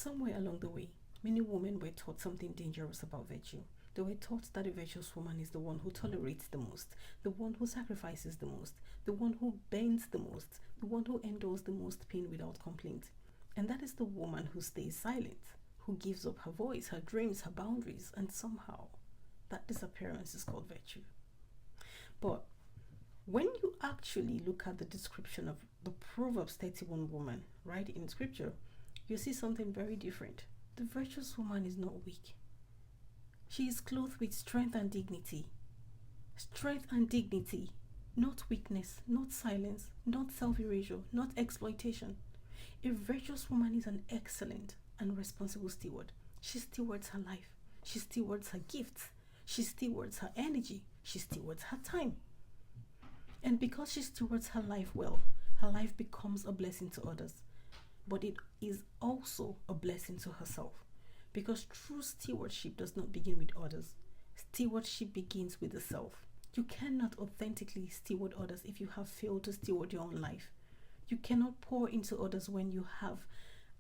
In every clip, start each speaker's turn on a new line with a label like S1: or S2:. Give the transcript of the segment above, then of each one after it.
S1: Somewhere along the way, many women were taught something dangerous about virtue. They were taught that a virtuous woman is the one who tolerates the most, the one who sacrifices the most, the one who bends the most, the one who endures the most pain without complaint. And that is the woman who stays silent, who gives up her voice, her dreams, her boundaries, and somehow that disappearance is called virtue. But when you actually look at the description of the Proverbs 31 woman right in scripture, you see something very different. The virtuous woman is not weak. She is clothed with strength and dignity. Strength and dignity, not weakness, not silence, not self-erasure, not exploitation. A virtuous woman is an excellent and responsible steward. She stewards her life. She stewards her gifts. She stewards her energy. She stewards her time. And because she stewards her life well, her life becomes a blessing to others. But it is also a blessing to herself. Because true stewardship does not begin with others. Stewardship begins with the self. You cannot authentically steward others if you have failed to steward your own life. You cannot pour into others when you have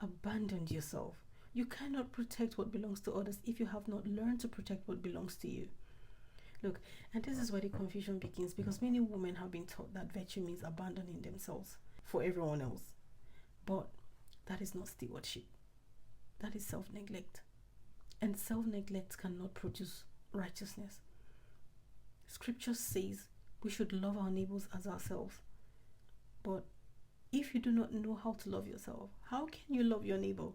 S1: abandoned yourself. You cannot protect what belongs to others if you have not learned to protect what belongs to you. Look, and this is where the confusion begins, because many women have been taught that virtue means abandoning themselves for everyone else. But that is not stewardship. That is self-neglect. And self-neglect cannot produce righteousness. Scripture says we should love our neighbors as ourselves. But if you do not know how to love yourself, how can you love your neighbor?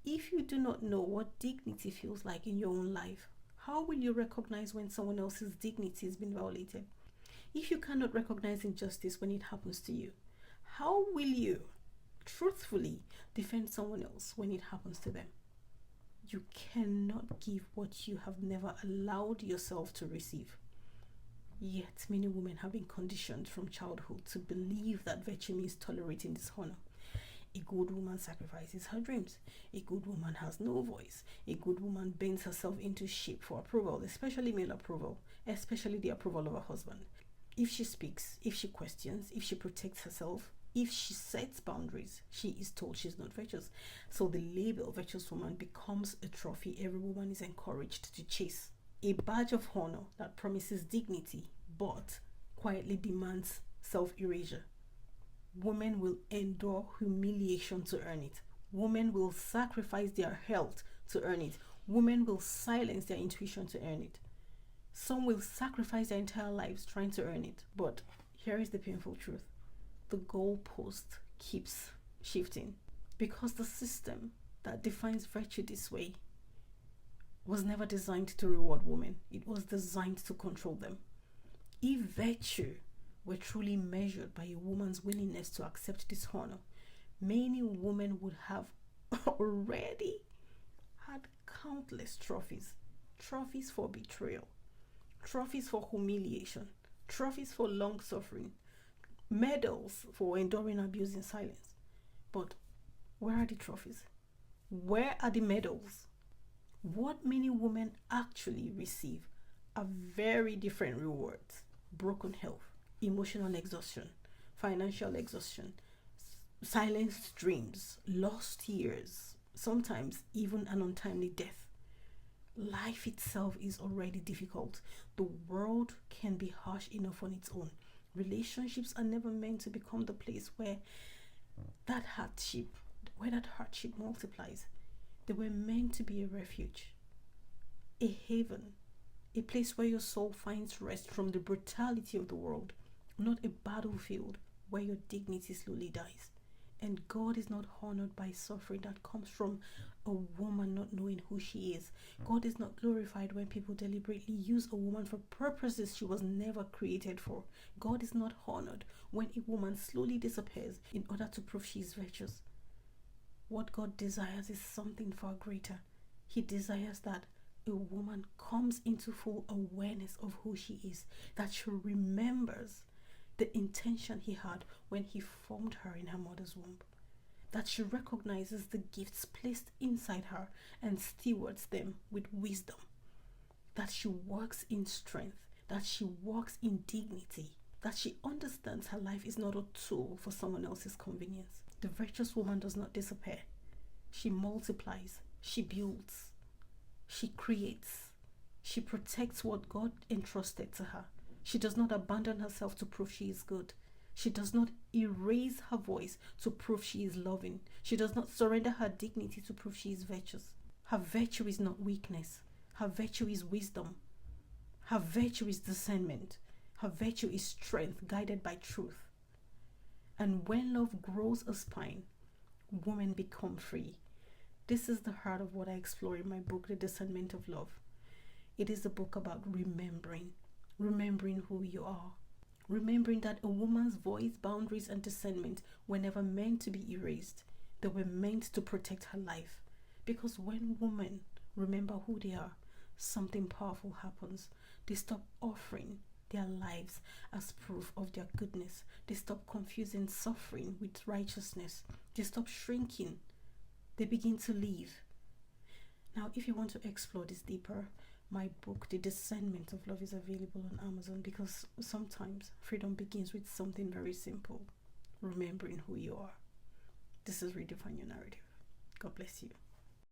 S1: If you do not know what dignity feels like in your own life, how will you recognize when someone else's dignity has been violated? If you cannot recognize injustice when it happens to you, how will you truthfully defend someone else when it happens to them? You cannot give what you have never allowed yourself to receive. Yet many women have been conditioned from childhood to believe that virtue means tolerating dishonor. A good woman sacrifices her dreams. A good woman has no voice. A good woman bends herself into shape for approval, especially male approval, especially the approval of her husband. If she speaks, if she questions, if she protects herself, if she sets boundaries, she is told she's not virtuous. So the label virtuous woman becomes a trophy every woman is encouraged to chase. A badge of honor that promises dignity, but quietly demands self-erasure. Women will endure humiliation to earn it. Women will sacrifice their health to earn it. Women will silence their intuition to earn it. Some will sacrifice their entire lives trying to earn it. But here is the painful truth. The goalpost keeps shifting, because the system that defines virtue this way was never designed to reward women. It was designed to control them. If virtue were truly measured by a woman's willingness to accept dishonor, many women would have already had countless trophies. Trophies for betrayal, trophies for humiliation, trophies for long suffering, medals for enduring abuse in silence. But where are the trophies? Where are the medals? What many women actually receive are very different rewards. Broken health, emotional exhaustion, financial exhaustion, silenced dreams, lost years, sometimes even an untimely death. Life itself is already difficult. The world can be harsh enough on its own. Relationships are never meant to become the place where that hardship multiplies. They were meant to be a refuge, a haven, a place where your soul finds rest from the brutality of the world, not a battlefield where your dignity slowly dies. And God is not honored by suffering that comes from a woman not knowing who she is. God is not glorified when people deliberately use a woman for purposes she was never created for. God is not honored when a woman slowly disappears in order to prove she is virtuous. What God desires is something far greater. He desires that a woman comes into full awareness of who she is, that she remembers the intention he had when he formed her in her mother's womb, that she recognizes the gifts placed inside her and stewards them with wisdom, that she works in strength, that she walks in dignity, that she understands her life is not a tool for someone else's convenience. The virtuous woman does not disappear. She multiplies, she builds, she creates, she protects what God entrusted to her. She does not abandon herself to prove she is good. She does not erase her voice to prove she is loving. She does not surrender her dignity to prove she is virtuous. Her virtue is not weakness. Her virtue is wisdom. Her virtue is discernment. Her virtue is strength guided by truth. And when love grows a spine, women become free. This is the heart of what I explore in my book, The Discernment of Love. It is a book about remembering who you are. Remembering that a woman's voice, boundaries, and discernment were never meant to be erased. They were meant to protect her life. Because when women remember who they are, something powerful happens. They stop offering their lives as proof of their goodness. They stop confusing suffering with righteousness. They stop shrinking. They begin to live. Now, if you want to explore this deeper, my book, The Discernment of Love, is available on Amazon, because sometimes freedom begins with something very simple: remembering who you are. This is Redefine Your Narrative. God bless you.